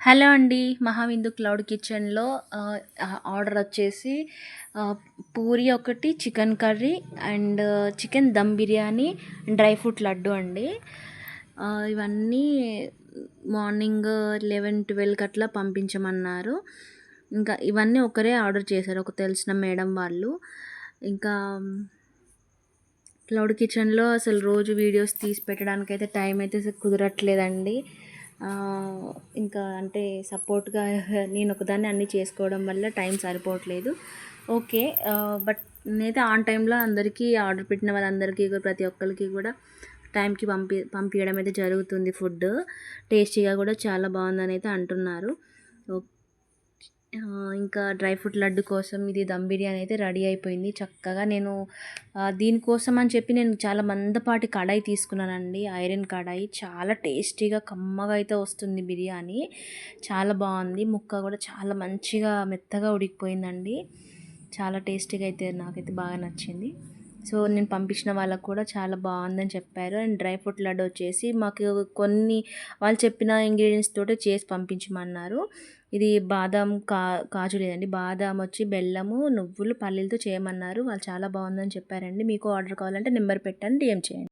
Hello అండి. మహావిందు cloud కిచెన్‌లో order వచ్చేసి పూరి ఒకటి, chicken curry and chicken dum biryani, dry fruit laddu అండి. ఇవన్నీ మార్నింగ్ 11, 12కి అట్లా పంపించమన్నారు. ఇంకా ఇవన్నీ ఒకరే ఆర్డర్ చేశారు, ఒక తెలిసిన మేడం వాళ్ళు. ఇంకా క్లౌడ్ కిచెన్లో అసలు రోజు వీడియోస్ తీసి పెట్టడానికైతే టైం అయితే కుదరట్లేదండి. ఇంకా అంటే సపోర్ట్గా నేను ఒకదాన్ని అన్నీ చేసుకోవడం వల్ల టైం సరిపోవట్లేదు. ఓకే. బట్ నేనైతే ఆన్ టైంలో అందరికీ ఆర్డర్ పెట్టిన వాళ్ళందరికీ ప్రతి ఒక్కరికి కూడా టైంకి పంపించడం అయితే జరుగుతుంది. ఫుడ్ టేస్టీగా కూడా చాలా బాగుందని అయితే అంటున్నారు. ఇంకా డ్రై ఫ్రూట్ లడ్డు కోసం ఇది దమ్ బిర్యానీ అయితే రెడీ అయిపోయింది చక్కగా. నేను దీనికోసం అని చెప్పి నేను చాలా మందపాటి కడాయి తీసుకున్నానండి, ఐరన్ కడాయి. చాలా టేస్టీగా కమ్మగా అయితే వస్తుంది బిర్యానీ, చాలా బాగుంది. ముక్క కూడా చాలా మంచిగా మెత్తగా ఉడికిపోయిందండి. చాలా టేస్టీగా అయితే నాకైతే బాగా నచ్చింది. సో నేను పంపించిన వాళ్ళకు కూడా చాలా బాగుందని చెప్పారు. అండ్ డ్రై ఫ్రూట్ లడ్డు వచ్చేసి మాకు కొన్ని వాళ్ళు చెప్పిన ఇంగ్రీడియంట్స్ తోటి చేసి పంపించమన్నారు. ఇది బాదం కాజు లేదండి, బాదం వచ్చి బెల్లము, నువ్వులు, పల్లీలతో చేయమన్నారు. వాళ్ళు చాలా బాగుందని చెప్పారండి. మీకు ఆర్డర్ కావాలంటే నెంబర్ పెట్టాను, డిఎం చేయండి.